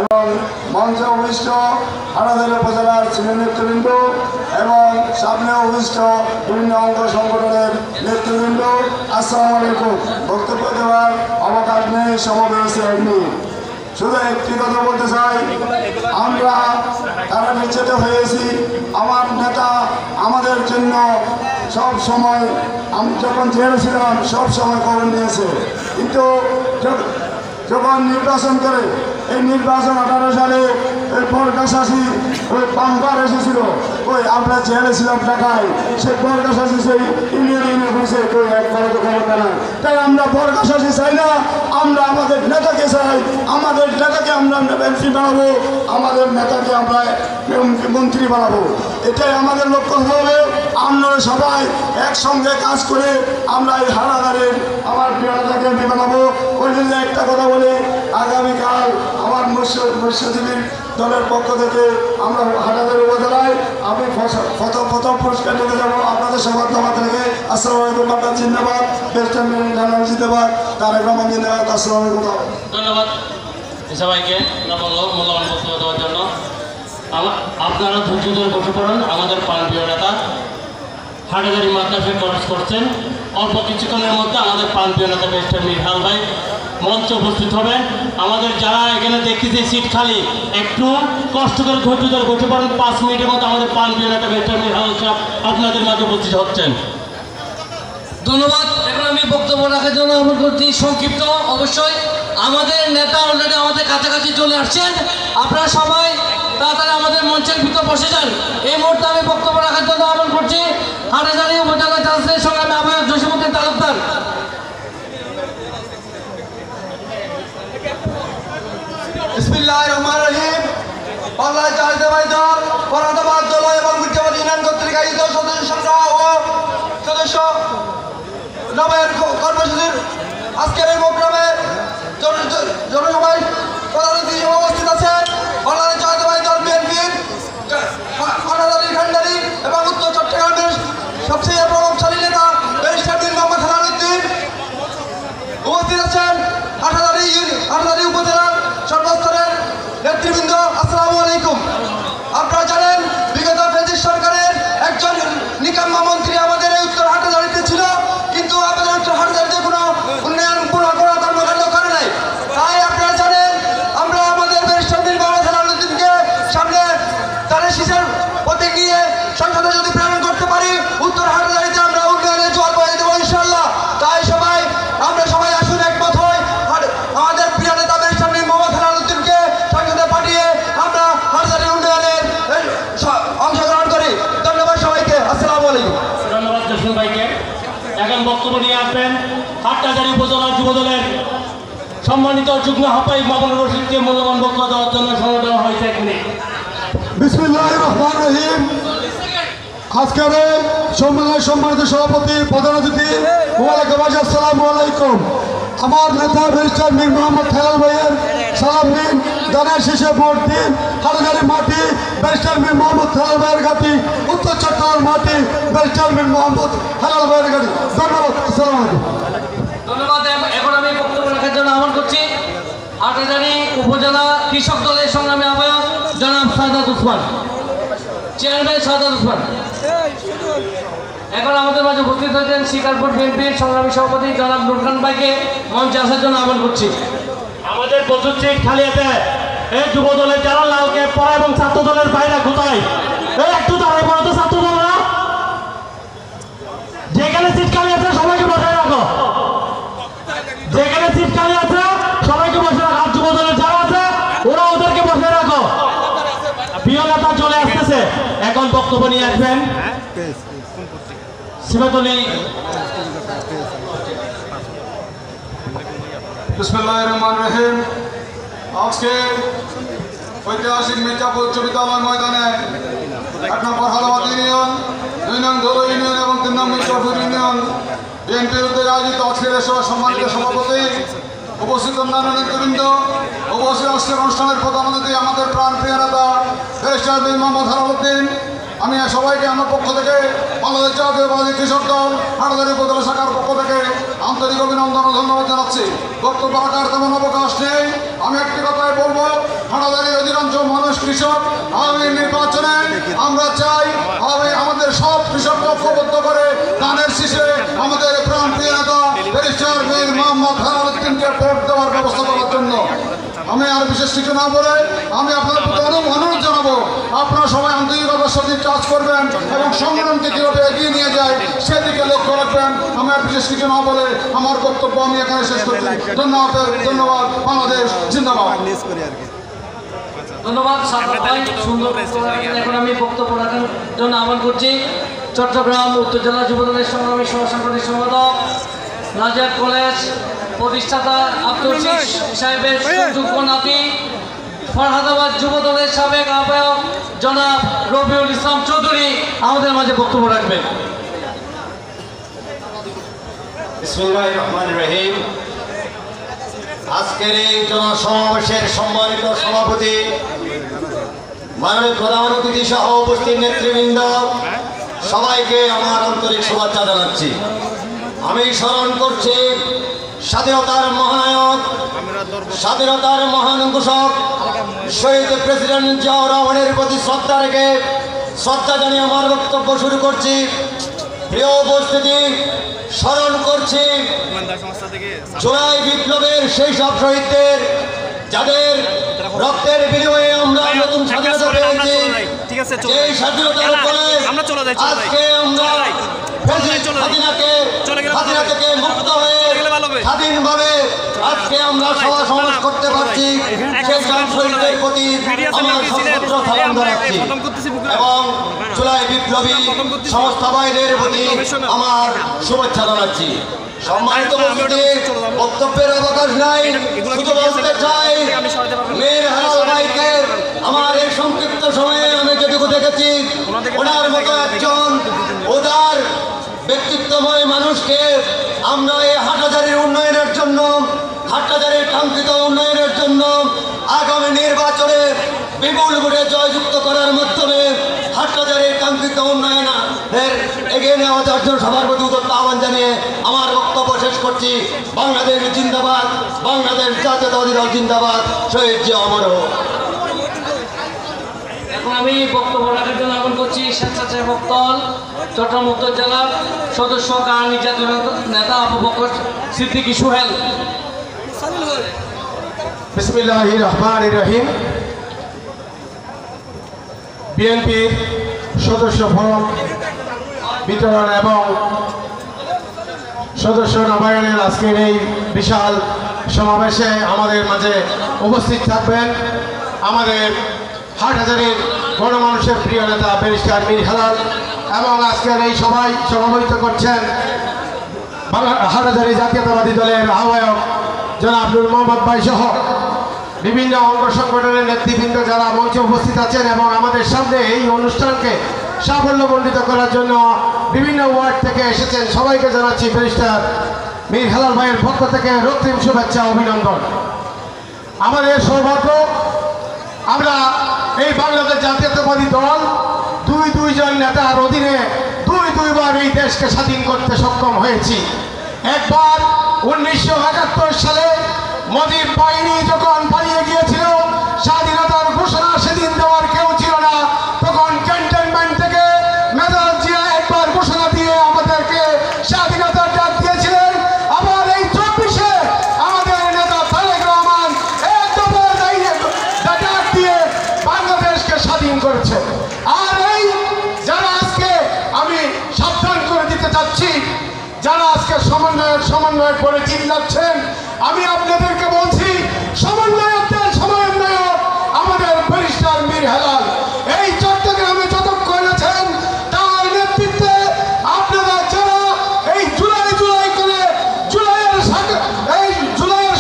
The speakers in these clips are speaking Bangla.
এবং মঞ্চে অভিষ্ট হাটাজারি উপজেলার সিনিয়র নেতৃবৃন্দ এবং সামনে অভিষ্ট বিভিন্ন অঙ্গ সংগঠনের নেতৃবৃন্দ, আসসালামু আলাইকুম। বক্তব্য দেওয়ার অবকাশ নেই, সমাবেশ হয়নি। শুধু একটি কথা বলতে চাই, আমরা তারা নিশ্চিত হয়েছি। আমার নেতা আমাদের জন্য সব সময়, আমি যখন জেলে ছিলাম সব সময় খবর নিয়েছে, কিন্তু যখন নির্বাচন করে এই নির্বাচন 18 সালে ওই বরগাছাসি ওই বাম্পার এসেছিল, ওই আমরা জেলে ছিলাম ঢাকায়, সেই বরগাছাসি সেই ইউনিয়ন অফিসে ওই একবারে তো খবর নাই। তাই আমরা বরগাছাসি চাই না, আমরা আমাদের নেতাকে চাই। আমাদের নেতাকে আমরা এমপি বানাবো, আমাদের নেতাকে আমরা মন্ত্রী বানাবো, এটাই আমাদের লক্ষ্য হবে। আপনারা সবাই একসঙ্গে কাজ করে আমরা এই হাটাজারির আমার প্রিয় নেতাকে এমপি বানাবো। ওই জন্য একটা কথা বলি, আগামীকাল আমার মৎস্যজীবীর দলের পক্ষ থেকে আমরা হাটাজারি উপজেলায় আমি প্রথম পুরস্কার নিতে যাবো। আপনাদের সবার দাবাত রেখে আসসালামু আলাইকুম। আপনার জিন্দাবাদ, বেস্টার্ন জিন্দাবাদ, তারেক রহমান জিন্দাবাদ। আসসালামু আলাইকুম। ধন্যবাদ সবাইকে মূল্যবান বক্তব্য দেওয়ার জন্য। আপনারা ধৈর্য ধরে বসে পড়ুন। আমাদের প্রাণপ্রিয় নেতা হাটাজারি মাদ্রাসায় খরচ করছেন। অল্প কিছুক্ষণের মধ্যে আমাদের প্রাণপ্রিয় নেতা বেস্টার মিরহাল ভাই মঞ্চে উপস্থিত হবেন। আমাদের যারা এখানে দেখতেছি সিট খালি, একটু কষ্ট করে ধৈর্য ধরে বসে পড়ুন। 5 মিনিটের মধ্যে আমাদের প্রাণপ্রিয় নেতা বেস্টার মিরহাল সাহেব আপনাদের মাঝে উপস্থিত হচ্ছেন। ধন্যবাদ। এখন আমি বক্তব্য রাখার জন্য অনুরোধ করছি সংক্ষিপ্ত। অবশ্যই আমাদের নেতা অলরেডি আমাদের কাছাকাছি চলে আসছেন। আপনারা সবাই তাড়াতাড়ি আমাদের মঞ্চের ভিতর বসে যান। এই মুহূর্তে আমি বক্তব্য রাখার জন্য আহ্বান করছি হাটাজারি উপজেলা জাসদের সংগ্রামী আহ্বায়ক জসীমউদ্দিন তালুকদার। বিসমিল্লাহির রহমানির রহিম। বাংলাদেশ জাতীয়তাবাদী দল ফরহাদাবাদ দল এবং মির্জাপুর ইউনিয়ন কর্তৃক আয়োজিত সদস্য সংগ্রহ ও সদস্য নবের কর্মসূচির আজকের এই প্রোগ্রামে জনসভায় প্রধান অতিথি হিসেবে উপস্থিত আছেন বাংলাদেশ জাতীয়তাবাদী দল বিএনপির হাটাজারি খান্ডারি এবং উত্তর চট্টগ্রামের সবচেয়ে প্রভাবশালী নেতা ব্যারিস্টার মীর মোহাম্মদ হেলালুদ্দিন। উপস্থিত আছেন হাটাজারি উপজেলার সর্বস্তরের নেতৃবৃন্দ। আসসালামু আলাইকুম। আপনারা জানেন বিগত ফ্যাসিস্ট সরকারের একজন নিকাম্মা মন্ত্রী আমাদের এই উত্তর হাটাজারিতে ছিল, কিন্তু আমাদের উত্তর হাটাজারিতে কোনো উন্নয়ন কোনো কর্মকাণ্ড করে নাই। তাই আপনারা জানেন আমরা আমাদের ব্যারিস্টার মীর মোহাম্মদ হেলালুদ্দিনকে সামনে তাদের শীষের প্রতীক নিয়ে সংসদে যদি প্রেরণ করতে পারি, উত্তর হাটাজারিতে আমরা উন্নয়নের জোয়ার বয়ে দেবো ইনশাআল্লাহ। তাই আমরা সবাই আসুন, একমত হই, আমাদের প্রিয় নেতা ব্যারিস্টার মীর মোহাম্মদ হেলালুদ্দিনকে সংসদে পাঠিয়ে আমরা হাটাজারির উন্নয়নের অংশগ্রহণ করি। ধন্যবাদ সবাইকে। আসসালামু আলাইকুম। ধন্যবাদ জসীম ভাইকে। এখন বক্তব্য নিয়ে আসবেন হাটাজারি উপজেলা যুবদলের সম্মানিত যুগ্ম আহ্বায়ক মামুনুর রশিদকে মূল্যবান বক্তব্য দেওয়ার জন্য সময় দেওয়া হয়েছে। এখানে বিসমিল্লাহির রহমানির রহিম। আজকের সম্মানিত সভাপতি, প্রধান অতিথি, ওয়ালাইকুম আসসালামু আলাইকুম। আমার নেতা ব্যারিস্টার মীর মোহাম্মদ হেলাল ভাইয়ের সালাম নিন, দানের শীষে ভোট দিন। হাটাজারি মাটি ব্যারিস্টার মীর মোহাম্মদ হেলাল ভাইয়ের ঘাঁটি, উত্তর চট্টগ্রাম মাটি ব্যারিস্টার মীর মোহাম্মদ হেলাল ভাইয়ের ঘাঁটি। ধন্যবাদ। আসসালামু আলাইকুম। ধন্যবাদ। এখন আমি বক্তব্য রাখার জন্য আহ্বান করছি হাটাজারি উপজেলা কৃষক দলের সংগ্রামী আহ্বায়ক জনাব সাদাত ওসমান, চেয়ারম্যান সাদাত ওসমান। এখন আমাদের মাঝে উপস্থিত হয়েছেন শিকারপুর বিএনপির সংগ্রামী সভাপতি জনাব নুর খান ভাইকে মঞ্চে আসার জন্য আহ্বান করছি। আমাদের প্রচুর সিট খালি আছে। এই যুব দলের যারা লালকে পড়া এবং ছাত্র দলের বাইরে কোথায় একটু দাঁড়ায় পড়া তো ছাত্র দলরা, যেখানে সিট খালি আছে সবাইকে বসায় রাখো, যেখানে সিট খালি আছে সবাইকে বসে রাখো। আর যুব দলের যারা আছে ওরা ওদেরকে বসে রাখো। প্রিয় নেতা চলে আসতেছে, এখন বক্তব্য নিয়ে আসবেন সিবাতলি। বিসমিল্লাহির রহমানির রহিম। আজকে ঐতিহাসিক মির্জাপুর উচ্চ বিদ্যালয় ময়দানে 1 নম্বর হাদাবাদ ইউনিয়ন, 2 নং ধরো ইউনিয়ন এবং 3 নং মির্জাপুর ইউনিয়ন বিএনপির উদ্যোগে আয়োজিত আজকের সম্মানিত সভাপতি, উপস্থিত অন্যান্য নেতৃবৃন্দ, উপস্থিত আজকের অনুষ্ঠানের প্রধান অতিথি আমাদের প্রাণপ্রিয় নেতা ব্যারিস্টার মীর মোহাম্মদ হেলালুদ্দিন। আমি সবাইকে আমার পক্ষ থেকে বাংলাদেশ জাতীয়তাবাদী কৃষক দল হাটাজারি উপজেলা শাখার পক্ষ থেকে আন্তরিক অভিনন্দন ও ধন্যবাদ জানাচ্ছি। বক্তব্য রাখার তেমন অবকাশ নেই। আমি একটি কথাই বলবো, হাটাজারি কৃষক আগামী নির্বাচনে আমরা চাই আমাদের সব কৃষককে ঐক্যবদ্ধ করে ধানের শীষে আমাদের প্রান্তীয় নেতা ব্যারিস্টার মীর মোহাম্মদ হেলালুদ্দিনকে ভোট দেওয়ার ব্যবস্থা করার জন্য। আমি আর বিশেষ কিছু না বলে আমি আপনার প্রতি অনুরোধ জানাবো, আপনারা সবাই আন্তরিকতার সাথে কাজ করবেন এবং সংগ্রামকে কীভাবে এগিয়ে নিয়ে যায় সেদিকে লক্ষ্য রাখবেন। আমি আর বিশেষ কিছু না বলে আমার বক্তব্য আমি এখানে শেষ করছি। ধন্যবাদ। বাংলাদেশ জিন্দাবাদ। ধন্যবাদ সাদ্দাত ভাই, সুন্দর এখন আমি বক্তব্য রাখার জন্য আহ্বান করছি চট্টগ্রাম উত্তর জেলা যুবদলের সংগ্রামী সহসাংগঠনিক সম্পাদক নাজিয়াত কলেজ প্রতিষ্ঠাতা আব্দুল শীষ সাহেবের সুযোগ্য নাতি ফরহাদাবাদ যুবদলের সাবেক আহ্বায়ক জনাব রবিউল ইসলাম চৌধুরী আমাদের মাঝে বক্তব্য রাখবেন। বিসমিল্লাহির রহমানির রহিম। আজকের এই জনসমাবেশের সম্মানিত সভাপতি, মাননীয় প্রধান অতিথি সহ উপস্থিত নেতৃবৃন্দ, সবাইকে আমার আন্তরিক শুভেচ্ছা জানাচ্ছি। আমি স্মরণ করছি স্বাধীনতার মহানায়ক, স্বাধীনতার মহান ঘোষক শহীদ প্রেসিডেন্ট জিয়াউর রহমানের প্রতি শ্রদ্ধা রেখে শ্রদ্ধা জানিয়ে আমার বক্তব্য শুরু করছি। প্রিয় উপস্থিতি, স্মরণ করছি জুলাই বিপ্লবের সেই সব শহীদদের যাদের রক্তের বিনিময়ে আমরা নতুন স্বাধীনতা পেয়েছি। এই স্বাধীনতার উপরে আজকে আমরা স্বাধীনতা থেকে মুক্ত হয়ে স্বাধীনভাবে আজকে আমরা সভা সমাবেশ করতে পারছি। সেই সব শহীদদের প্রতি আমার সর্বোচ্চ সালাম জানাচ্ছি এবং জুলাই বিপ্লবী সমস্ত ভাইদের প্রতি আমার শুভেচ্ছা জানাচ্ছি। সম্মানিত বক্তব্যের অবকাশ নাই, শুধু বলতে চাই মীর হেলাল ভাইকে আমার এই সংক্ষিপ্ত সময়ে আমি যেটুকু দেখেছি, ওনার মতো একজন উদার ব্যক্তিত্বময় মানুষকে আমরা এই হাটহাজারীর উন্নয়নের জন্য, হাটহাজারীর কাঙ্ক্ষিত উন্নয়নের জন্য আগামী নির্বাচনে বিপুল ভোটে জয়যুক্ত করার মাধ্যমে হাটহাজারীর কাঙ্ক্ষিত উন্নয়নের এগিয়ে নেওয়া যাওয়ার জন্য সবার প্রতি উদ্যোক্ত আহ্বান জানিয়ে আমার বক্তব্য শেষ করছি। বাংলাদেশ জিন্দাবাদ, বাংলাদেশ জাতীয়তাবাদী দল জিন্দাবাদ, শহীদ জিয়া অমর হোক। এখন আমি বক্তব্য রাখার জন্য আহ্বান করছি স্বেচ্ছাসেবক দল চট্টগ্রাম উত্তর জেলার সদস্য কাহানি জাতীয় নেতা আবু বকর সিদ্দিকী সোহেল। বিসমিল্লাহির রহমানির রহিম। বিএনপির সদস্য ফরম বিতরণ এবং সদস্য নবায়নের আজকের এই বিশাল সমাবেশে আমাদের মাঝে উপস্থিত থাকবেন আমাদের হাটহাজারীর গণমানুষের প্রিয় নেতা ব্যারিস্টার মীর হেলাল এবং আজকের এই সভায় সভাপতিত্ব করছেন হাটহাজারী জাতীয়তাবাদী দলের আহ্বায়ক জনাব নূর মোহাম্মদ ভাই সহ বিভিন্ন অঙ্গ সংগঠনের নেতৃবৃন্দ যারা মঞ্চে উপস্থিত আছেন এবং আমাদের সামনে এই অনুষ্ঠানকে সাফল্যমণ্ডিত করার জন্য বিভিন্ন ওয়ার্ড থেকে এসেছেন। সবাইকে জানাচ্ছি ব্যারিস্টার মীর হেলাল ভাইয়ের পক্ষ থেকে রক্তিম শুভেচ্ছা, অভিনন্দন। আমাদের সৌভাগ্য, আমরা এই বাংলাদেশ জাতীয়তাবাদী দল দুইজন নেতার অধীনে দুইবার এই দেশকে স্বাধীন করতে সক্ষম হয়েছি। একবার 1971 সালে মোদির বাহিনী যখন পালিয়ে গিয়েছিল, স্বাধীনতার ঘোষণা সেদিন দেওয়ার কেউ ছিল না, তখন ক্যান্টনমেন্ট থেকে মেজর জিয়া একবার ঘোষণা দিয়ে আমাদেরকে স্বাধীনতার ডাক দিয়েছিলেন। আবার এই 24-এ আমাদের নেতা তারেক রহমান এক দফার ডাক দিয়ে বাংলাদেশকে স্বাধীন করেছে। আর এই যারা আজকে আমি সাবধান করে দিতে চাচ্ছি, যারা আজকে সমন্বয়ের পরে চিল্লাচ্ছেন, আমি আপনাদেরকে বলছি সমন্বয়কদের সমন্বয়ক আমাদের ব্যারিস্টার মীর হেলাল। এই চট্টগ্রামে যতক্ষণ আছেন তার নেতৃত্বে আপনারা যারা এই জুলাই করে জুলাইয়ের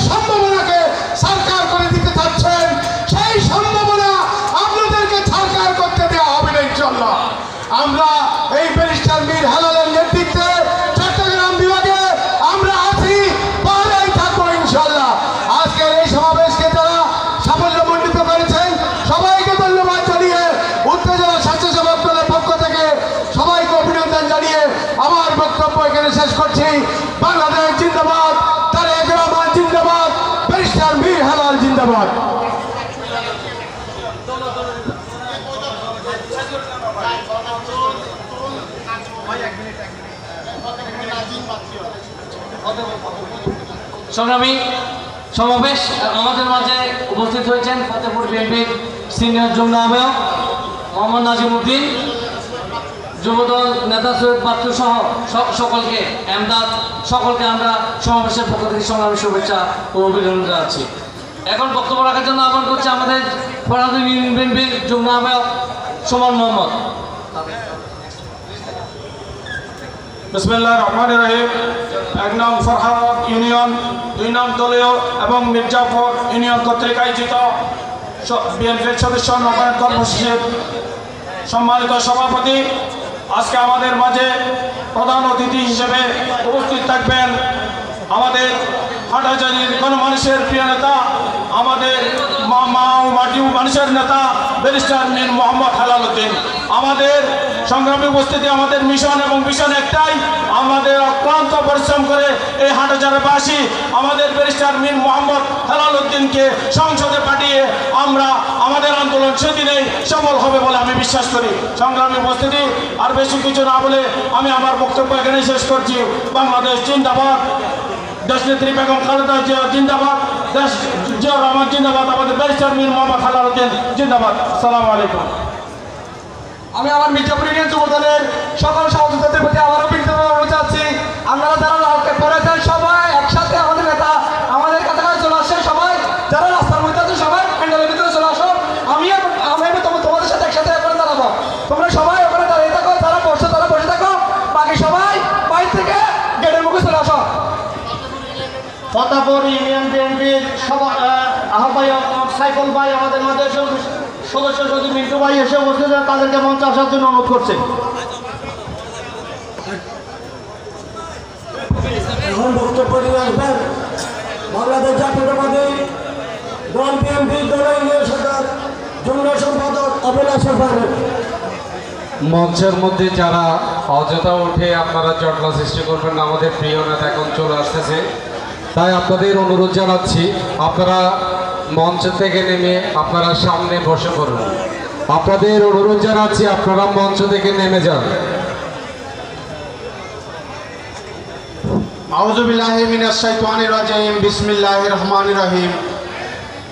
সম্ভাবনাকে সারকার করে দিতে চাচ্ছেন, সেই সম্ভাবনা আপনাদেরকে সারকার করতে দেওয়া হবে না ইনশাআল্লাহ। আমরা এই ব্যারিস্টার মীর হেলালের নেতৃত্বে চট্টগ্রাম বিভাগে আমরা আছি, পাহাড়াই থাকবো ইনশাআল্লাহ। আজকের এই সমাবেশকে যারা সাফল্যমণ্ডিত করেছেন সবাইকে ধন্যবাদ জানিয়ে উত্তর জেলা স্বেচ্ছাসেবক দলের পক্ষ থেকে সবাইকে অভিনন্দন জানিয়ে আমার বক্তব্য এখানে শেষ করছি। বাংলাদেশ জিন্দাবাদ, তারেক রহমান জিন্দাবাদ, ব্যারিস্টার মীর হেলাল জিন্দাবাদ। সংগ্রামী সমাবেশ আমাদের মাঝে উপস্থিত হয়েছেন ফতেপুর বিএনপির সিনিয়র যুগ্ম আহ্বায়ক মোহাম্মদ নাজিমউদ্দিন, যুবদল নেতা সৈয়দ বাচ্চু সহ সকলকে এমদাদ সকলকে আমরা সমাবেশের পক্ষ থেকে সংগ্রামী শুভেচ্ছা ও অভিনন্দন জানাচ্ছি। এখন বক্তব্য রাখার জন্য আহ্বান করছে আমাদের ফরাদুল ইউনিয়ন বিএনপির যুগ্ম আহ্বায়ক সুমন মোহাম্মদ। বিসমিল্লাহির রহমানির রহিম। 1 নং ফরহাদ ইউনিয়ন, 2 নং দলীয় এবং মির্জাপুর ইউনিয়ন কর্তৃক আয়োজিত বিএনপির সদস্য নবায়ন কর্মসূচির সম্মানিত সভাপতি, আজকে আমাদের মাঝে প্রধান অতিথি হিসেবে উপস্থিত থাকবেন আমাদের হাটহাজারীর গণমানুষের প্রিয় নেতা, আমাদের মা ও মাটি মানুষের নেতা ব্যারিস্টার মীর মোহাম্মদ হেলাল উদ্দিন। আমাদের সংগ্রামী উপস্থিতি, আমাদের মিশন এবং ভিশন একটাই, আমাদের অক্লান্ত পরিশ্রম করে এই হাটহাজারীবাসী আমাদের ব্যারিস্টার মীর মোহাম্মদ হেলাল উদ্দিনকে সংসদে পাঠিয়ে আমরা আমাদের আন্দোলন সেদিনেই সফল হবে বলে আমি বিশ্বাস করি। সংগ্রামী উপস্থিতি, আর বেশি কিছু না বলে আমি আমার বক্তব্য এখানে শেষ করছি। বাংলাদেশ জিন্দাবাদ, দেশনেত্রী বেগম খালেদা জিয়া জিন্দাবাদ, দেশ জিয়াউর রহমান জিন্দাবাদ, আমাদের ব্যারিস্টার মীর মোহাম্মদ হেলাল উদ্দিন জিন্দাবাদ। আসসালামু আলাইকুম। আমি আমার মির্জাপুর ইউনিয়ন যুবদলের সকল সহযোগীদের প্রতি আবারও বিনীত চাচ্ছি, আপনারা যারা লালকে পড়েছেন সবাই একসাথে আমাদের নেতা আমাদের কাছাকাছি চলে আসছে, সবাই যারা রাস্তার মধ্যে আছে সবাই প্যান্ডেলের ভিতরে চলে আসো। আমি তোমাদের সাথে একসাথে এখানে দাঁড়াবো, তোমরা সবাই ওখানে দাঁড়িয়ে থাকো, যারা বসে তারা বসে থাকো, বাকি সবাই বাইরে থেকে গেটের মুখে চলে আসো। ফতেপুর ইউনিয়ন বিএনপির আহ্বায়ক সাইফুল ভাই আমাদের মাঝে সদস্য সচিব মিন্টু ভাই এসে উপস্থিত, তাদেরকে মঞ্চে আসার জন্য অনুরোধ করছে। এখন বক্তব্য নিয়ে আসবেন বাংলাদেশ জাতীয়তাবাদী দল বিএনপি দলীয় সরকার যুগ্ম সম্পাদক আবুল হাসান পারভেজ। মঞ্চের মধ্যে যারা অযথা উঠে আপনারা জটলা সৃষ্টি করবেন না, আমাদের প্রিয় নেতা এখন চলে আসতেছে, তাই আপনাদের অনুরোধ জানাচ্ছি আপনারা মঞ্চ থেকে নেমে আপনারা সামনে বসে পড়ুন। আপনাদের অনুরোধ জানাচ্ছি আপনারা মঞ্চ থেকে নেমে যান। আউযু বিল্লাহি মিনাশ শাইতানির রাজিম। বিসমিল্লাহির রহমানির রহিম।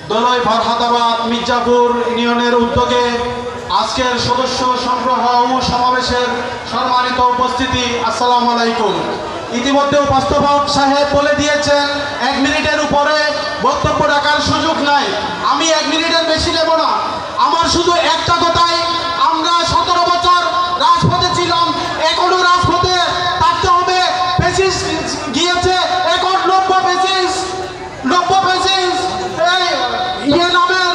দলই ফরহাদাবাদ মির্জাপুর ইউনিয়নের উদ্যোগে আজকের সদস্য সংগ্রহ ও সমাবেশের সম্মানিত উপস্থিতি, আসসালামু আলাইকুম। ইতিমধ্যে উপস্থাপক সাহেব বলে দিয়েছেন 1 মিনিটের উপরে বক্তব্য রাখার সুযোগ নাই। আমি 1 মিনিটের বেশি নেব না। আমার শুধু একটা কথাই, আমরা 17 বছর রাজপথে ছিলাম, এখনো রাজপথে থাকতে হবে। পেসিস গিয়েছে, এখন 90 পেসিস এই নামের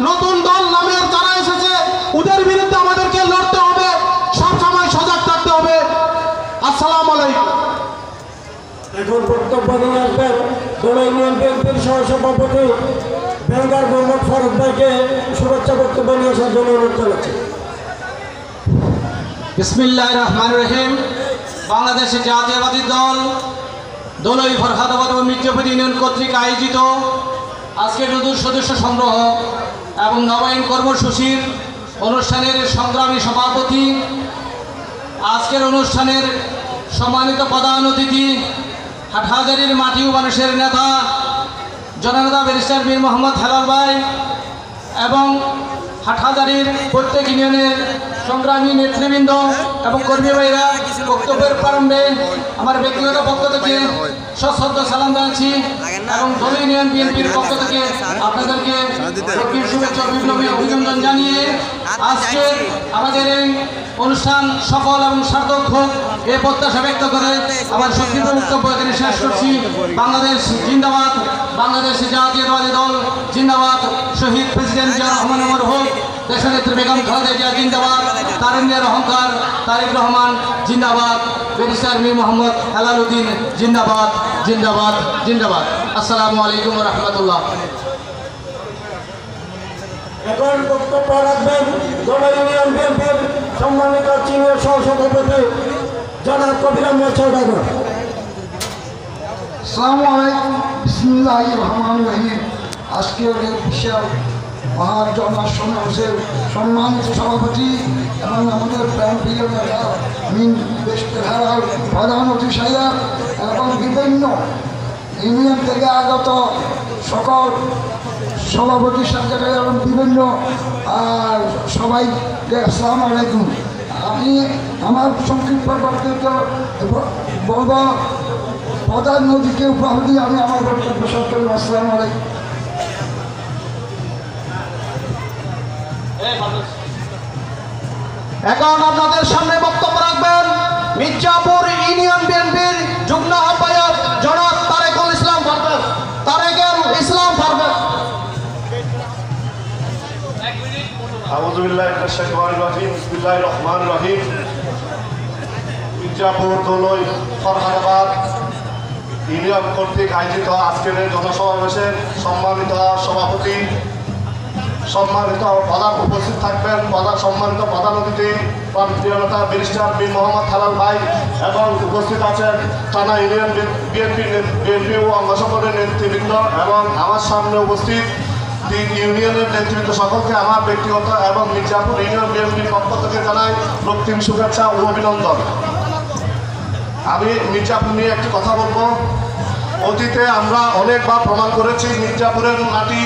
নতুন দল নামের যারা এসেছে ওদের বিরুদ্ধে আমাদেরকে লড়তে হবে, সবসময় সজাগ থাকতে হবে। আসসালামু আলাইকুম। এখন বক্তব্য নিয়ে আসবেন দল ইউনিয়ন বিএনপির সহসভাপতি বেঙ্গার মোহাম্মদ ফারুক ভাইকে শুভেচ্ছা বক্তব্য নিয়ে আসার জন্য অনুরোধ জানাচ্ছি। বিসমিল্লাহির রহমানির রহিম। বাংলাদেশ জাতীয়তাবাদী দল দলই ফরহাদাবাদ ও মির্জাপুর ইউনিয়ন কর্তৃক আয়োজিত আজকের নতুন সদস্য সংগ্রহ এবং নবায়ন কর্মসূচির অনুষ্ঠানের সংগ্রামী সভাপতি, আজকের অনুষ্ঠানের সম্মানিত প্রধান অতিথি, হাটহাজারীর মাটি ও মানুষের নেতা জননেতা ব্যারিস্টার মীর মোহাম্মদ হেলাল ভাই এবং হাটহাজারীর প্রত্যেক ইউনিয়নের সংগ্রামী নেতৃবৃন্দ এবং কর্মী ভাইরা, বক্তব্যের প্রারম্ভে আমার ব্যক্তিগত পক্ষ থেকে সশ্রদ্ধ সালাম জানাচ্ছি এবং দল ইউনিয়ন বিএনপির পক্ষ থেকে আপনাদেরকে শুভেচ্ছা বিপ্লবী অভিনন্দন জানিয়ে আজকে আমাদের এই অনুষ্ঠান সফল এবং সার্থক হোক এই প্রত্যাশা ব্যক্ত করে আমার সংক্ষিপ্ত বক্তব্য এখানে শেষ করছি। বাংলাদেশ জিন্দাবাদ, বাংলাদেশ জাতীয়তাবাদী দল জিন্দাবাদ, শহীদ প্রেসিডেন্ট জিয়াউর রহমান অমর হোক, দেশনেত্রী বেগম খালেদা জিয়া জিন্দাবাদ, তারুণ্যের অহংকার তারেক রহমান জিন্দাবাদ, ব্যারিস্টার মীর মোহাম্মদ হেলাল উদ্দিন জিন্দাবাদ জিন্দাবাদ জিন্দাবাদ। আসসালামু আলাইকুম রহমতুল্লাহ। এখন বক্তব্য রাখবেন দল ইউনিয়ন বিএনপির সম্মানিত সিনিয়র সহসভাপতি জনাব কবির আহমদ সওদাগর। আসসালামু আলাইকুম। বিসমিল্লাহির রহমানির রহিম। আজকের এই বিশাল মহাজন সমাবেশের সম্মানিত সভাপতি এবং আমাদের প্রাণপ্রিয় নেতা মিন বেস্টেহারাল প্রধান অতিথি সাহেব এবং বিভিন্ন ইউনিয়ন থেকে আগত সকল সভাপতি সেক্রেটারি এবং বিভিন্ন সবাইকে আসসালামু আলাইকুম। আমি আমার সংক্ষিপ্ত বক্তব্য বলব প্রধান নদীকে উপহার দিয়ে আমি আমার বক্তব্য শেষ করব। আসসালামু আলাইকুম। এখন আপনাদের সামনে বক্তব্য রাখবেন মির্জাপুর ইউনিয়ন বিএনপির যুগ্ম আহ্বায়ক জনাব তারেকুল ইসলাম পারভেজ। আউযুবিল্লাহি মিনাশ শাইতানির রাজিম। বিসমিল্লাহির রহমানির রহিম। মির্জাপুর দোলই ফরহাদাবাদ ইউনিয়ন কর্তৃক আয়োজিত আজকের জনসমাবেশের সম্মানিত সভাপতি, সম্মানিত প্রধান উপস্থিত থাকবেন সম্মানিত প্রধান অতিথি প্রিয় নেতা ব্যারিস্টার বীর মোহাম্মদ হালাল ভাই এবং উপস্থিত আছেন থানা ইউনিয়ন বিএনপি ও অঙ্গ সংগঠনের নেতৃবৃন্দ এবং আমার সামনে উপস্থিত 3 ইউনিয়নের নেতৃবৃন্দ সকলকে আমার ব্যক্তিগত এবং মির্জাপুর ইউনিয়ন বিএনপির পক্ষ থেকে জানাই রক্তিম শুভেচ্ছা ও অভিনন্দন। আমি মির্জাপুর নিয়ে একটি কথা বলবো। অতীতে আমরা অনেকবার প্রমাণ করেছি মির্জাপুরের মাটি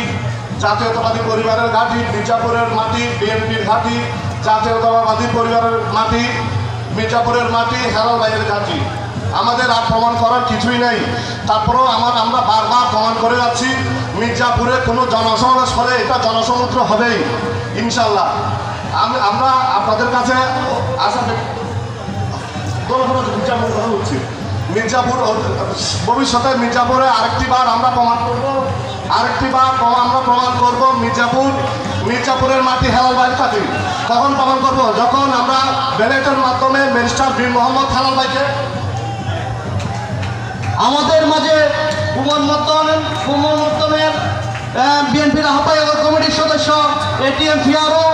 জাতীয়তাবাদী পরিবারের ঘাঁটি, মির্জাপুরের মাটি বিএনপির ঘাঁটি, জাতীয়তাবাদী পরিবারের মাটি মির্জাপুরের মাটি, হেলাল ভাইয়ের ঘাঁটি। আমাদের আর প্রমাণ করার কিছুই নেই। তারপরেও আমরা বারবার প্রমাণ করে যাচ্ছি মির্জাপুরে কোনো জনসমাবেশ হলে এটা জনসমুদ্র হবেই ইনশাল্লাহ। আমরা আপনাদের কাছে আশা মির্জাপুর ভবিষ্যতে মির্জাপুরে আরেকটিবার আমরা প্রমাণ করব মির্জাপুরের মাটি হেলাল ভাইয়ের ঘাঁটি। কখন প্রমাণ করব? যখন আমরা ব্যালটের মাধ্যমে ব্যারিস্টার বীর মোহাম্মদ হালাল ভাইকে আমাদের মাঝে কুমোরমর্দনের বিএনপির আহ্বায়ক কমিটির সদস্য এটিএম ফিয়ারো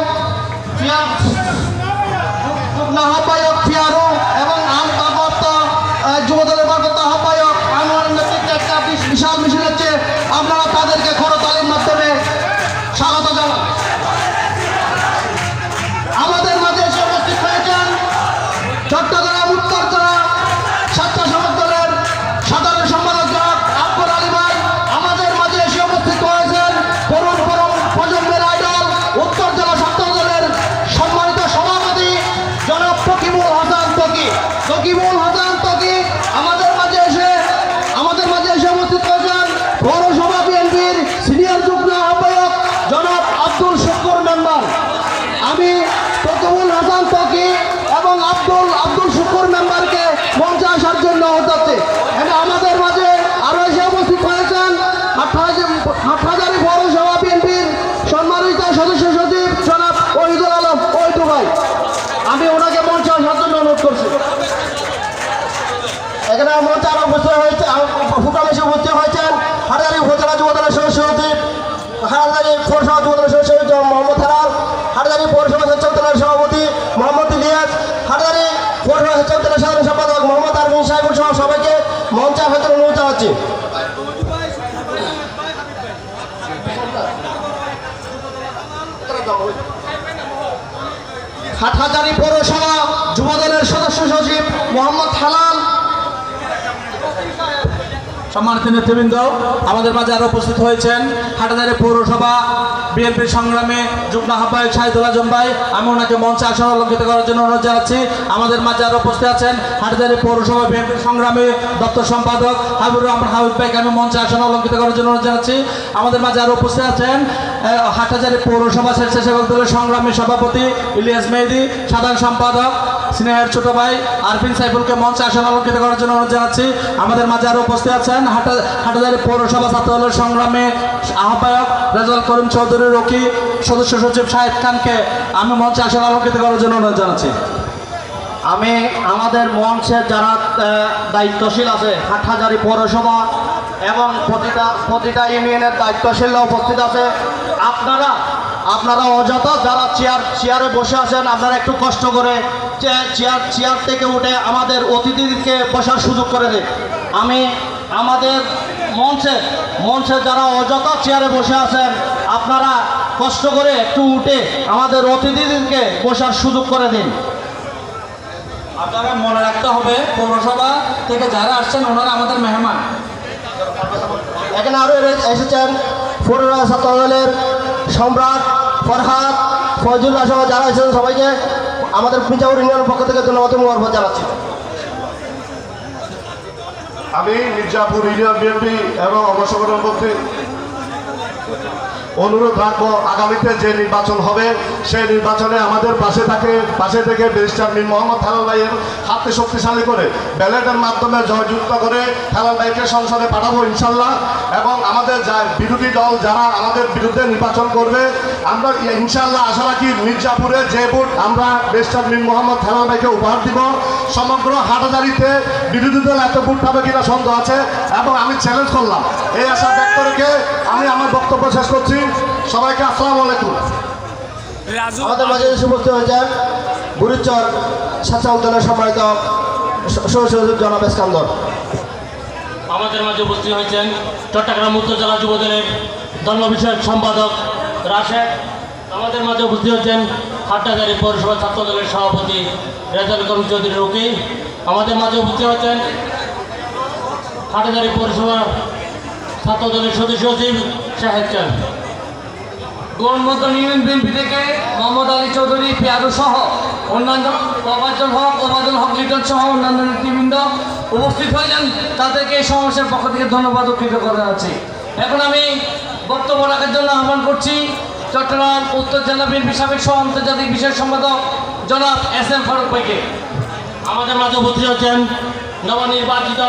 আহ্বায়ক ফিয়ারো এবং যুবদলের ভারপ্রাপ্ত আহ্বায়ক আনোয়ারের নেতৃত্বে একটা বিশাল মিছিল হচ্ছে। আপনারা তাদেরকে করতালির মাধ্যমে স্বাগত জানান। আমাদের মাঝে এসে উপস্থিত হয়েছেন চট্টগ্রাম উত্তর জেলা স্বেচ্ছাসেবক দলের সাধারণ সম্পাদক আব্দুল আলী ভাই। আমাদের মাঝে এসে উপস্থিত হয়েছেন তরুণ প্রজন্মের আইডল উত্তর জেলা ছাত্র দলের সম্মানিত সভাপতি জনাব তকিবুল হাসান তকি। আমাদের মাঝে এসে উপস্থিত হয়েছেন পৌরসভা বিএনপির সিনিয়র যুগ্ম আহ্বায়ক জনাব আব্দুল শুকুর মেম্বার। আমি তকিবুল হাসান তকি এবং আব্দুল শুকুর মেম্বারকে মঞ্চে আসার জন্য হচ্ছে। আমাদের মাঝে আরো এসে উপস্থিত হয়েছেন হাটহাজারী পৌরসভা বিএনপির সম্মানিত সদস্য সচিব জনাব ওহিদুল আলম ওইটু ভাই। আমি ওনাকে মঞ্চে আসার জন্য অনুরোধ করছি। এখানে মঞ্চে আরো উপস্থিত হয়েছেন হাটহাজারী উপজেলা যুবদলের সদস্য সচিব, হাটহাজারী পৌরসভা যুবদলের সদস্য সচিব মোহাম্মদ হেলাল, হাটহাজারী পৌরসভা স্বেচ্ছাসেবক দলের সভাপতি মোহাম্মদ ইলিয়াস, হাটহাজারী পৌরসভা স্বেচ্ছাসেবক দলের সাধারণ সম্পাদক মোহাম্মদ আরমিন সাহেব সহ সবাইকে মঞ্চে আসার জন্য অনুরোধ জানাচ্ছি। হাটহাজারী পৌরসভা যুবদলের সদস্য সচিব মোহাম্মদ হালাল। সম্মানিত নেতৃবৃন্দ, আমাদের মাঝে আরো উপস্থিত হয়েছেন হাটহাজারী পৌরসভা বিএনপির সংগ্রামে যুগ্ম আহ্বায়ক শাহিদুল আজম ভাই। আমি ওনাকে মঞ্চে আসন অলঙ্কৃত করার জন্য অনুরোধ জানাচ্ছি। আমাদের মাঝে আরো উপস্থিত আছেন হাটহাজারী পৌরসভা বিএনপির সংগ্রামে দপ্তর সম্পাদক হাবিবুর রহমান হাবিব ভাইকে আমি মঞ্চে আসন অলঙ্কৃত করার জন্য অনুরোধ জানাচ্ছি। আমাদের মাঝে আরো উপস্থিত আছেন হাটহাজারী পৌরসভা স্বেচ্ছাসেবক দলের সংগ্রামী সভাপতি ইলিয়াস মেহেদি, সাধারণ সম্পাদক স্নেহের ছোট ভাই আরফিন সাইফুলকে মঞ্চে আসন অলঙ্কৃত করার জন্য অনুরোধ জানাচ্ছি। আমাদের মাঝে আরো উপস্থিত আছেন হাটহাজারী পৌরসভা ছাত্র দলের সংগ্রামে আহ্বায়ক রেজাল করিম চৌধুরী রকি, সদস্য সচিব শাহেদ খানকে আমি মঞ্চে আসন অলঙ্কৃত করার জন্য অনুরোধ জানাচ্ছি। আমি আমাদের মঞ্চে যারা দায়িত্বশীল আছে হাটহাজারী পৌরসভা এবং প্রতিটা ইউনিয়নের দায়িত্বশীলরা উপস্থিত আছে। আপনারা অযথা যারা চেয়ারে বসে আছেন আপনারা একটু কষ্ট করে চেয়ার থেকে উঠে আমাদের অতিথিদেরকে বসার সুযোগ করে দিন। আমি আমাদের মঞ্চে যারা অযথা চেয়ারে বসে আছেন আপনারা কষ্ট করে একটু উঠে আমাদের অতিথিদেরকে বসার সুযোগ করে দিন। আপনারা মনে রাখতে হবে পৌরসভা থেকে যারা আসছেন ওনারা আমাদের মেহমান। এখানে আরও এসেছেন পৌরসভা ছাত্র দলের সম্রাট, ফরহাদ, ফয়জুল্লাহ সহ যারা এসেছেন সবাইকে আমাদের মির্জাপুর ইউনিয়নের পক্ষ থেকে ধন্যবাদ মুবারক জানাচ্ছি। আমি মির্জাপুর ইউনিয়ন বিএনপি এবং অবসংগঠন কর্তৃক অনুরোধ রাখবো, আগামীতে যে নির্বাচন হবে সেই নির্বাচনে আমাদের পাশে থেকে ব্যারিস্টার মীর মোহাম্মদ হেলাল ভাইয়ের হাতকে শক্তিশালী করে ব্যালটের মাধ্যমে জয়যুক্ত করে হেলাল ভাইকে সংসদে পাঠাবো ইনশাল্লাহ। এবং আমাদের বিরোধী দল যারা আমাদের বিরুদ্ধে নির্বাচন করবে আমরা ইনশাল্লাহ আশা রাখি মির্জাপুরে যে ভোট আমরা ব্যারিস্টার মীর মোহাম্মদ হেলাল ভাইকে উপহার দিব। সমগ্র হাটাজারিতে বিরোধী দল এত ভোট পাবে কিনা সন্দেহ আছে এবং আমি চ্যালেঞ্জ করলাম। এই আশা ব্যক্ত রেখে আমি আমার বক্তব্য শেষ করছি। সবাইকে আসসালামু আলাইকুম। আমাদের মাঝে উপস্থিত হয়েছেন বুড়িচর স্বেচ্ছাসেবক দলের সম্মানিত সচিব জনাব ইস্কান্দর। আমাদের মাঝে উপস্থিত হয়েছেন চট্টগ্রাম উত্তর জেলা যুবদলের ধর্ম বিষয়ক সম্পাদক রাশেদ। আমাদের মাঝে উপস্থিত হচ্ছেন হাটহাজারী পৌরসভা ছাত্র দলের সভাপতি রেজাউল করিম চৌধুরী রুকি। আমাদের মাঝে উপস্থিত হচ্ছেন হাটহাজারী পৌরসভা ছাত্র দলের সদস্য সচিব শাহেদ খান। গোলমদন ইউনিয়ন বিএনপি থেকে মোহাম্মদ আলী চৌধুরী, পেয়ারু সহ অন্যান্য ওবায়দুল হক লিটন সহ অন্যান্য নেতৃবৃন্দ উপস্থিত হয়েছেন। তাদেরকে এই সমাবেশের পক্ষ থেকে ধন্যবাদ ও কৃতজ্ঞতা জানাচ্ছি। এখন আমি বক্তব্য রাখার জন্য আহ্বান করছি চট্টগ্রাম উত্তর জেলা বিএনপি সাবেক সহ আন্তর্জাতিক বিষয় সম্পাদক জনাব SM ফারুক ভাইকে। আমাদের মাঝে উপস্থিত হচ্ছেন নবনির্বাচিত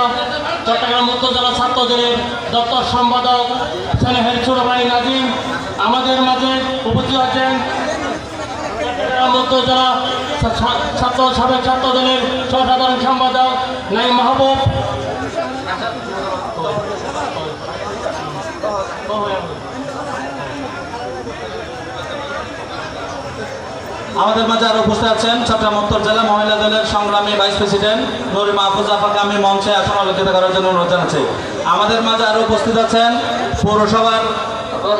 চট্টগ্রাম উত্তর জেলা ছাত্র দলের দপ্তর সম্পাদক স্নেহের ছোট ভাই নাজিম। আমাদের মাঝে উপস্থিত আছেন চট্টগ্রাম উত্তর জেলা সাবেক ছাত্র দলের সাধারণ সম্পাদক নাইম মাহবুব। আমাদের মাঝে আরো উপস্থিত আছেন চট্টগ্রাম উত্তর জেলা মহিলা দলের সংগ্রামী ভাইস প্রেসিডেন্ট নুরি মাহফুজ আফাকে আমি মঞ্চে আসন আলোকিত করার জন্য অনুরোধ জানাচ্ছি। আমাদের মাঝে আরো উপস্থিত আছেন পৌরসভার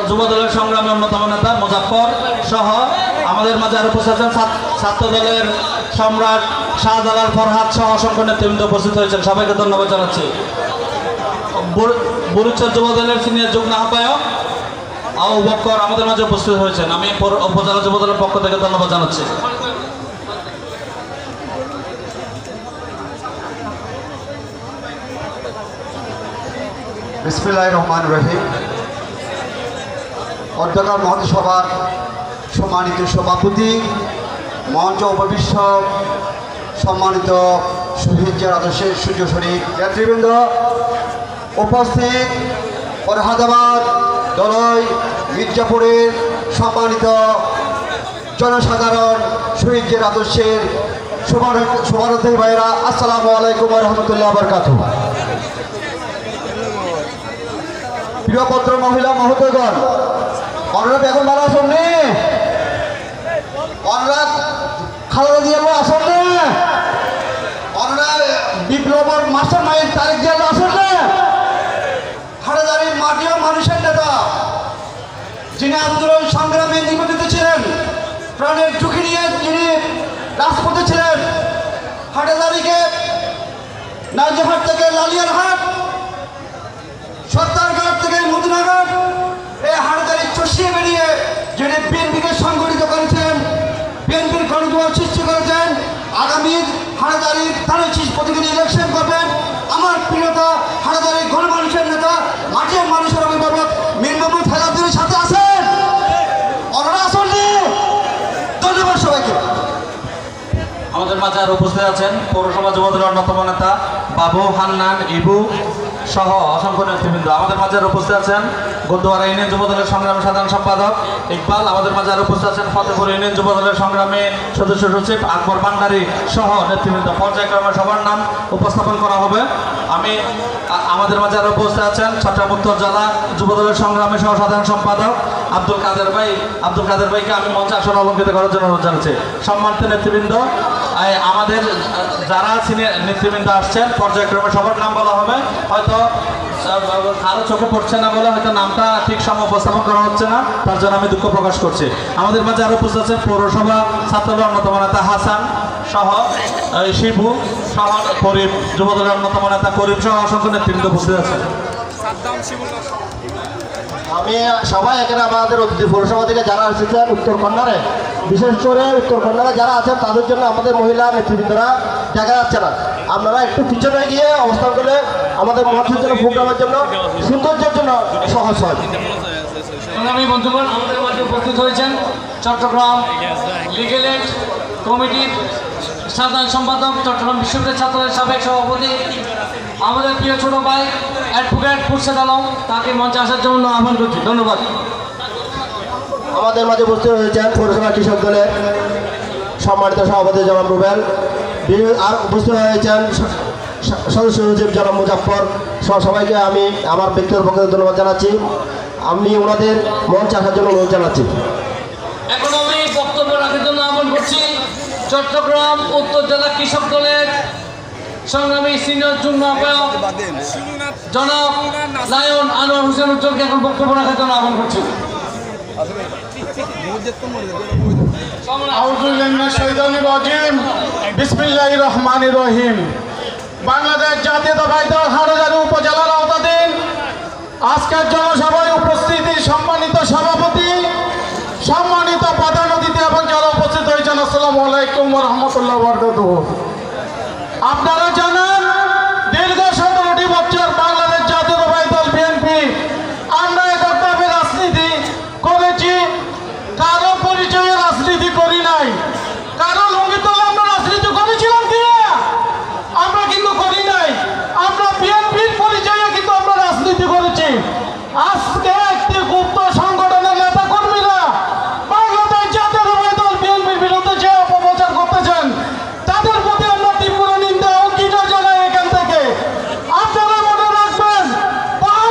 যুব দলের সংগ্রামী অন্যতম নেতা মুজাফফর সহ আমাদের মাঝে আরো উপস্থিত আছেন ছাত্র দলের সম্রাট শাহজালাল, ফরহাদ সহ অসংখ্য নেতৃবৃন্দ উপস্থিত হয়েছেন। সবাইকে ধন্যবাদ জানাচ্ছি। বুড়িচর যুব দলের সিনিয়র যুগ্ম আহ্বায়ক আবু বকর আমাদের মাঝে উপস্থিত হয়েছেন। আমি উপজেলা যুব দলের পক্ষ থেকে ধন্যবাদ জানাচ্ছি। বিসমিল্লাহির রহমানির রহিম। অধ্যক্ষ মহাসভার সম্মানিত সভাপতি, মঞ্চ উপবিষ্ট সম্মানিত শহীদ আদর্শের সূর্য শরীফ নেতৃবৃন্দ, উপস্থিত ফরহাদাবাদ দলই মির্জাপুরের সম্মানিত জনসাধারণ, শহীদের আদর্শের শুভারোধী ভাইরা, আসসালামু আলাইকুম রহমতুল্লাহ বরকাতুহ। প্রিয় পত্র মহিলা মহোদয়গণ, অনুরাগ এখন ভালো আসন নে, অনুরাগ খালেদা জিয়ার আসন নে, অনুরাগ বিপ্লবর মাস্টার মাইন্ড তারেক জিয়ার আসন নে, হাটাজারির মাটি ও মানুষের নেতা, যিনি আন্দোলন সংগ্রামে নিবেদিত ছিলেন, প্রাণের ঝুঁকি নিয়ে যিনি রাজপথে ছিলেন, হাটাজারিকে নাজিরহাট থেকে লালিয়ারহাট, সত্তারঘাট থেকে মদিনাঘাট, এই হাটাজারি চষিয়ে বেরিয়ে যিনি বিএনপিকে সংগঠিত করেছেন, বিএনপির গণজোয়ার সৃষ্টি করেছেন, আগামী হাটাজারির থানা চিফ প্রতিনিধি ইলেকশন করবেন আমার প্রিয়তা হাটাজারির গণমানুষের নেতা, মাঠের মানুষের অভিভাবক মীর মোহাম্মদ হেলালদের সাথে আছেন। ওনারা আসুন। ধন্যবাদ সবাইকে। আমাদের মাঝে আরো উপস্থিত আছেন পৌরসভা যুব দলের অন্যতম নেতা বাবু, হান্নান, ইবু সহ অসংখ্য নেতৃবৃন্দ। আমাদের মাঝে আরো উপস্থিত আছেন গদ্দুয়ারা ইউনিয়ন যুব দলের সংগ্রামী সাধারণ সম্পাদক ইকবাল। আমাদের মাঝে আরো উপস্থিত আছেন ফতেপুর ইউনিয়ন যুব দলের সংগ্রামী সদস্য সচিব আকবর ভান্ডারী সহ নেতৃবৃন্দ। পর্যায়ক্রমে সবার নাম উপস্থাপন করা হবে। আমাদের মাঝে আরো উপস্থিত আছেন চট্টগ্রাম উত্তর জেলা যুব দলের সংগ্রামী সহ সাধারণ সম্পাদক আব্দুল কাদের ভাই। আব্দুল কাদের ভাইকে আমি মঞ্চে আসন অলঙ্কৃত করার জন্য অনুরোধ জানাচ্ছি। সম্মানিত নেতৃবৃন্দ, আমাদের যারা সিনিয়র নেতৃবৃন্দ আসছেন পর্যায়ক্রমে সবার নাম বলা হবে। হয়তো কারো চোখে পড়ছে না বলে হয়তো নামটা ঠিক সময় উপস্থাপন করা হচ্ছে না, তার জন্য আমি দুঃখ প্রকাশ করছি। আমাদের মাঝে আরো উপস্থিত আছেন পৌরসভা ছাত্রদলের অন্যতম নেতা হাসান সহ শিবু সহ করিম, যুবদলের অন্যতম নেতা করিম সহ অসংখ্য নেতৃবৃন্দ উপস্থিত আছেন। আমি সবাই এখানে আমাদের পৌরসভা থেকে যারা এসেছেন উত্তর কন্যারে, বিশেষ করে উত্তর কন্যারে যারা আছেন তাদের জন্য আমাদের মহিলা নেতৃবৃন্দরা দেখা যাচ্ছে না। আপনারা একটু পিছনে গিয়ে অবস্থান করলে আমাদের মঞ্চের জন্য প্রোগ্রামের জন্য সৌন্দর্যের জন্য সহজ হয়। সংগ্রামী বন্ধুগণ, আমাদের মাঝে উপস্থিত হয়েছেন চট্টগ্রাম লিগেল এইড কমিটির সাধারণ সম্পাদক, চট্টগ্রাম বিশ্ববিদ্যালয় ছাত্রদের সাবেক সভাপতি, আমাদের প্রিয় ছোট ভাই অ্যাডভোকেট খুরশেদ আলম, তাকে মঞ্চে আসার জন্য আহ্বান করছি। ধন্যবাদ। আমাদের মাঝে উপস্থিত হয়েছেন পৌরসভা কৃষক দলের সম্মানিত সভাপতি জনাব রুবেল, আর উপস্থিত হয়েছেন সদস্য সচিব জনাব মুজাফর সহ সবাইকে আমি আমার ব্যক্তিগত পক্ষ থেকে ধন্যবাদ জানাচ্ছি। আমি ওনাদের মঞ্চে আসার জন্য অনুরোধ জানাচ্ছি। এখন আমি বক্তব্য রাখার জন্য আহ্বান করছি চট্টগ্রাম উত্তর জেলা কৃষক দলের সংগ্রামী সিনিয়র যুগ্ম আহ্বায়ক জনাব লায়ন আনোয়ার হোসেন উজ্জ্বলকে এখন বক্তব্য রাখার জন্য আহ্বান করছি। বিসমিল্লাহির রহমানির রহিম। বাংলাদেশ জাতীয়তাবাদী দল হাটহাজারী উপজেলার আওতাধীন আজকের জনসভায় উপস্থিতি সম্মানিত সভাপতি, সম্মানিত প্রধান অতিথি এবং যারা উপস্থিত হয়েছেন, আসসালামু আলাইকুম ওয়া রাহমাতুল্লাহি ওয়া বারাকাতুহু। আপনারা জানেন দীর্ঘ 17টি বছর বাংলাদেশ জাতীয়তাবাদী দল বিএনপি আমরা এককভাবে রাজনীতি করেছি, কারো পরিচয়ে রাজনীতি করি নাই। কারো লঙ্গি তোলা আমরা রাজনীতি করেছিলাম কিনা? আমরা কিন্তু করি নাই। আমরা বিএনপির পরিচয়ে কিন্তু আমরা রাজনীতি করেছি। আজকে একটি গুপ্ত সংগঠনের নেতা কর্মীরা বাংলাদেশ জাতীয়তাবাদী দল বিএনপির বিরুদ্ধে যে অপপ্রচার করতেছেন, তাদের প্রতি আমরা তীব্র নিন্দা ও ঘৃণা জানাই এখান থেকে। আপনারা মনে রাখবেন,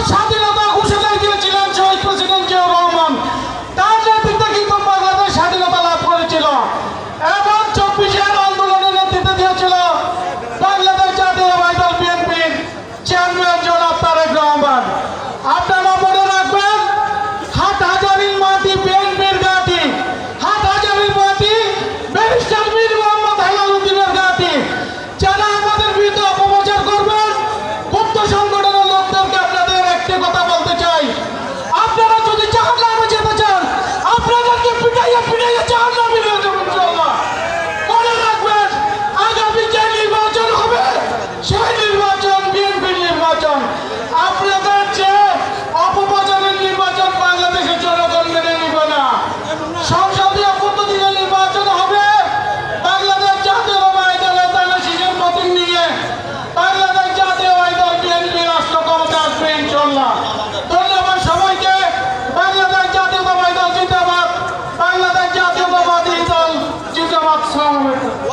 স্বাধীনতা ঘোষণা দিয়েছিলেন শহীদ প্রেসিডেন্ট জিয়াউর রহমান, তার নেতৃত্বে কিন্তু বাংলাদেশ স্বাধীনতা লাভ করেছিল এবং 24-এর আন্দোলনের নেতৃত্ব দিয়েছিল বাংলাদেশ জাতীয়তাবাদী দল বিএনপির চেয়ারম্যান জনাব তারেক রহমান। আপনারা মনে রাখবেন, হাটহাজারীর মাটি বিএনপির ঘাঁটি, হাটহাজারীর মাটি ব্যারিস্টার মীর মোহাম্মদ হেলাল উদ্দিনের ঘাঁটি। যারা আমাদের বিরুদ্ধে অপপ্রচার করবেন, গুপ্ত সংগঠনের লোকদেরকে আপনাদের একটি কথা বলতে চাই, আপনারা যদি জাহান্নামে যেতে চান, আপনাদেরকে পিটাইয়া পিটাইয়া জাহান্নামে নিয়ে যাবেন ইনশাআল্লাহ। মনে রাখবেন, আগামী যে নির্বাচন হবে সেই নির্বাচন বিএনপির নির্বাচন। আপনাদের যে অপপ্রচারের নির্বাচন বাংলাদেশের জনগণ মেনে নিবে না। সংসদীয় পদ্ধতিতে নির্বাচন হবে, বাংলাদেশ জাতীয়তাবাদী দলের তানাশীষের প্রতীক নিয়ে বাংলাদেশ জাতীয়তাবাদী দল বিএনপি রাষ্ট্র ক্ষমতা আসবে ইনশাআল্লাহ। ধন্যবাদ সবাইকে। বাংলাদেশ জাতীয়তাবাদী দল জিন্দাবাদ, বাংলাদেশ জাতীয়তাবাদী দল জিন্দাবাদ। আসসালামু আলাইকুম।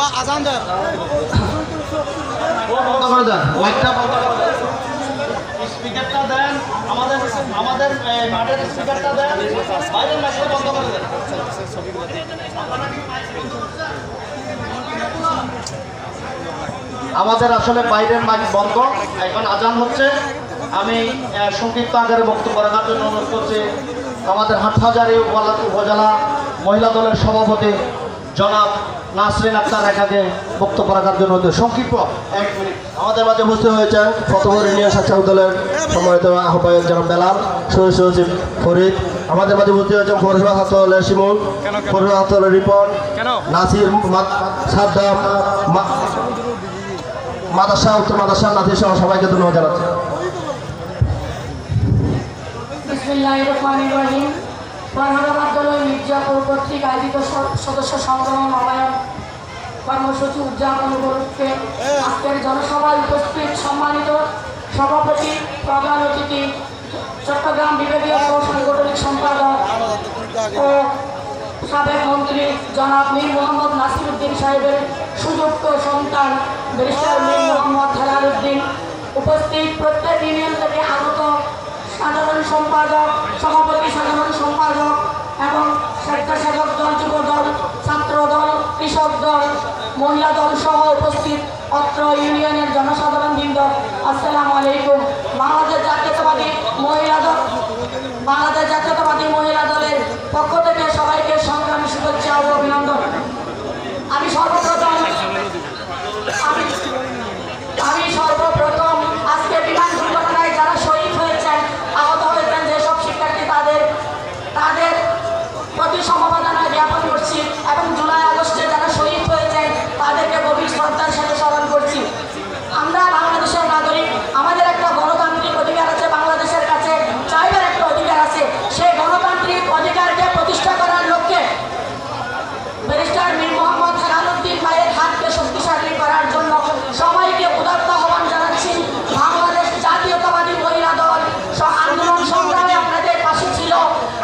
স্পিকারটা দেন, আমাদের মাঠের স্পিকারটা দেন, বাইরের মাইকটা বন্ধ করে দেন। আমাদের আসলে বাইরের মাইক বন্ধ, এখন আজান হচ্ছে। আমি সংক্ষিপ্ত আকারে বক্তব্য রাখার জন্য অনুরোধ করছি আমাদের হাটহাজারী উপজেলা মহিলা দলের সভাপতি জনাব নাসরিন আক্তার রেখাকে বক্তব্য রাখার জন্য সংক্ষিপ্ত 1 মিনিট। আমাদের মাঝে উপস্থিত হয়েছেন প্রথম ইউনিয়ন স্বেচ্ছাসেবক দলের সম্মানিত আহ্বায়ক জনাব বেলাল, সদস্য সচিব ফরিদ। আমাদের মাঝে উপস্থিত হয়েছেন পৌরসভা ছাত্র দলের শিমুল, পৌরসভা ছাত্র দলের রিপন, নাসির, সাদ্দাম, মাদাসা, উত্তর মাদাসা, নাসির সহ সবাইকে ধন্যবাদ জানাচ্ছি। বিসমিল্লাহির রহমানির রহিম। ফরহাদাবাদ দলের মির্জাপুর কর্তৃক আয়োজিত সদস্য সংগ্রাম আহ্বায়ক কর্মসূচি উদযাপন উপলক্ষে আজকের জনসভায় উপস্থিত সম্মানিত সভাপতি, প্রধান অতিথি, চট্টগ্রাম বিভাগীয় সাংগঠনিক সম্পাদক ও সাবেক মন্ত্রী জনাব মীর মোহাম্মদ নাসির উদ্দিন সাহেবের সুযোগ্য সন্তান ব্যারিস্টার মীর মোহাম্মদ হেলাল উদ্দিন, উপস্থিত প্রত্যেক ইউনিয়ন থেকে আগত সাধারণ সম্পাদক, সভাপতি, সাধারণ সম্পাদক এবং স্বেচ্ছাসেবক দল, যুব দল, ছাত্র দল, কৃষক দল, মহিলা দল সহ উপস্থিত অত্র ইউনিয়নের জনসাধারণ বৃন্দ, আসসালামু আলাইকুম। বাংলাদেশ জাতীয়তাবাদী মহিলা দলের পক্ষ থেকে সবাইকে সংগ্রামী শুভেচ্ছা ও অভিনন্দন। আমি সর্বপ্রথম আজকে বিমান দুর্ঘটনায় যারা শহীদ হয়েছেন, আহত হয়েছেন যেসব শিক্ষার্থী তাদের প্রতি সমবেদনা জ্ঞাপন করছি এবং জুলাই আগস্টে যারা শহীদ হয়েছেন তাদেরকে গভীর শ্রদ্ধার সাথে স্মরণ করছি। আমরা বাংলাদেশের নাগরিক, আমাদের একটা গণতান্ত্রিক অধিকার আছে, বাংলাদেশের কাছে চাইবার একটা অধিকার আছে। সেই গণতান্ত্রিক অধিকারকে প্রতিষ্ঠা করার লক্ষ্যে ব্যারিস্টার মীর মোহাম্মদ হেলালুদ্দিন ভাইয়ের হাতকে শক্তিশালী করার জন্য সবাইকে উদাত্ত আহ্বান জানাচ্ছি। বাংলাদেশ জাতীয়তাবাদী মহিলা দল আন্দোলন সংগ্রামে আপনাদের পাশে ছিল,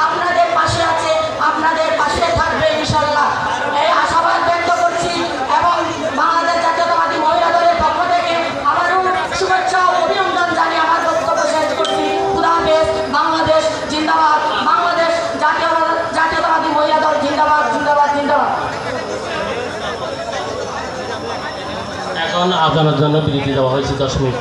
আপনাদের পাশে আছে, আপনাদের পাশে থাকবে ইনশাল্লাহ, এই আশাবাদ ব্যক্ত করছি। এবং বাংলাদেশ জাতীয়তাবাদী মহিলা দলের পক্ষ থেকে আবারও শুভেচ্ছা ও অভিনন্দন জানিয়ে আমার বক্তব্য শেষ করছি। খুদা হাফেজ। বাংলাদেশ জিন্দাবাদ, বাংলাদেশ জাতীয়তাবাদী মহিলা দল জিন্দাবাদ, জিন্দাবাদ, জিন্দাবাদ। এখন আপনার জন্য বিরতি দেওয়া হয়েছে 10 মিনিট।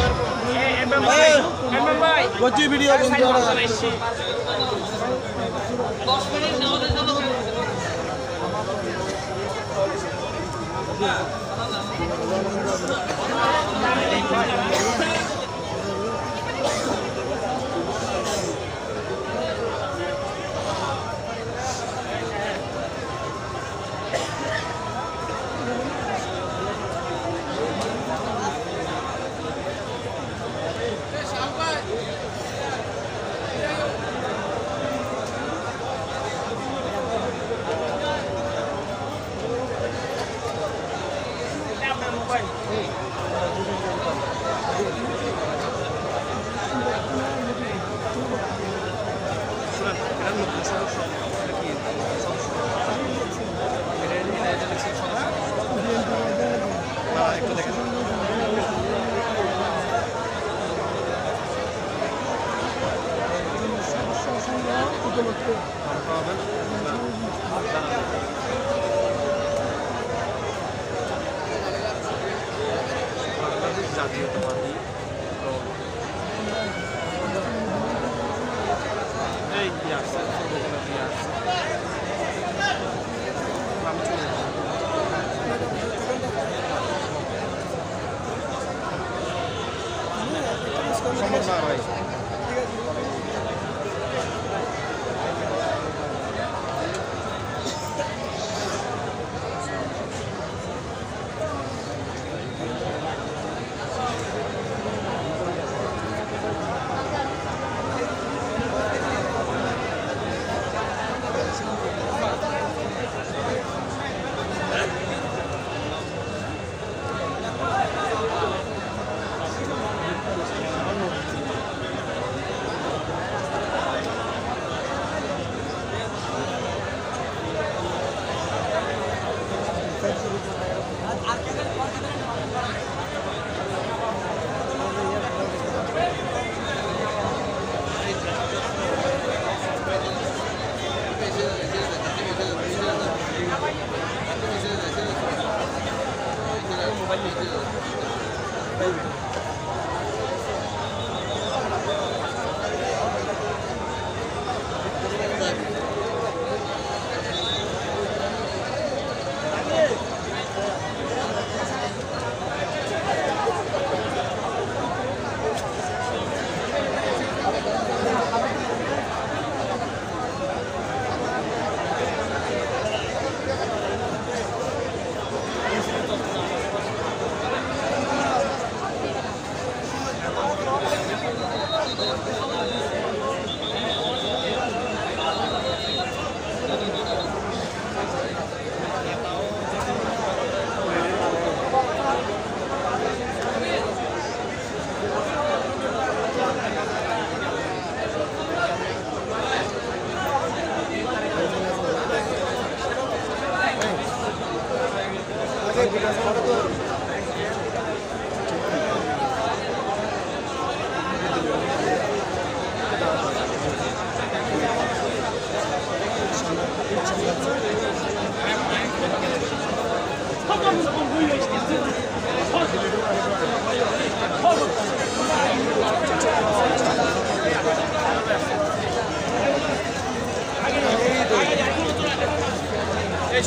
Hold on.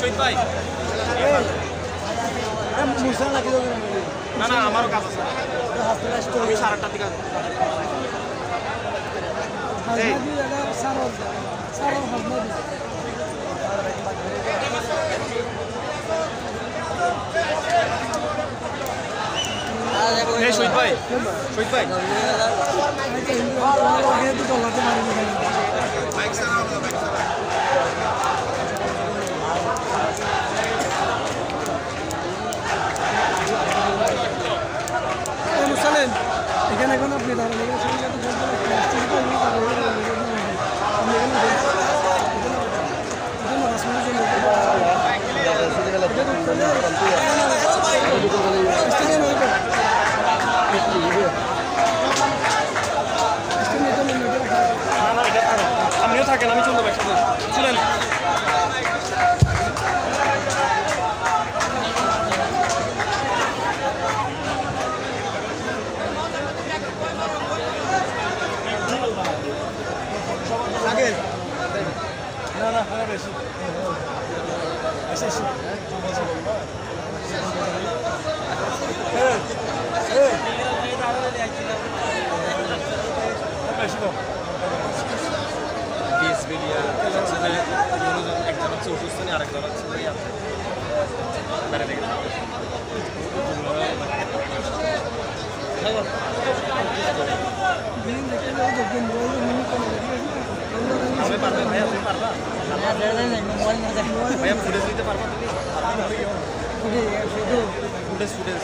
শহীদ ভাই না না আমারও কাজ আছে আমি 8:30টার দিকে শহীদ ভাই এখানে এখন আপনি আপনিও থাকেন আমি চলতে একসাথে ছিলেন একজন হচ্ছে অসুস্থ নেই আরেকজন হচ্ছে বেড়াতে গেছে পারবেন ভাইয়া তুমি পারবা ভাইয়া ফুটেজ দিতে পারবা তুমি ফুটেজ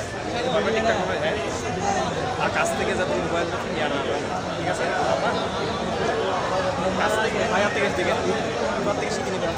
ঠিকঠাক হবে হ্যাঁ আর কাছ থেকে যাবো মোবাইল নিয়ে আনা ঠিক আছে কাছ থেকে ভাইয়া থেকে দিকে তোমার থেকে শিখে নেবেন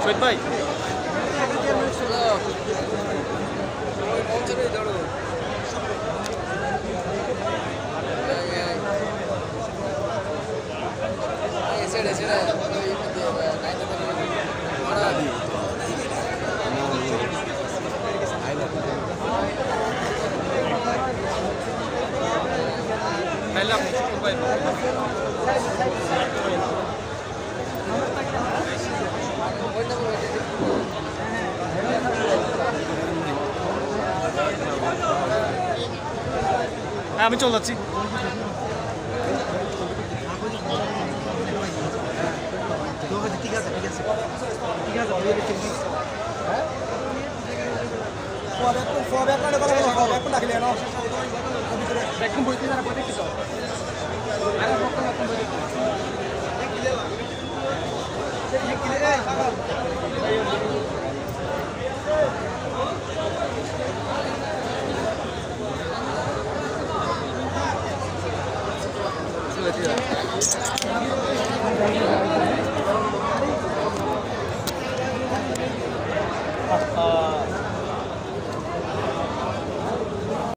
শহীদ ভাই আমি চলে যাচ্ছি ঠিক আছে Gracias.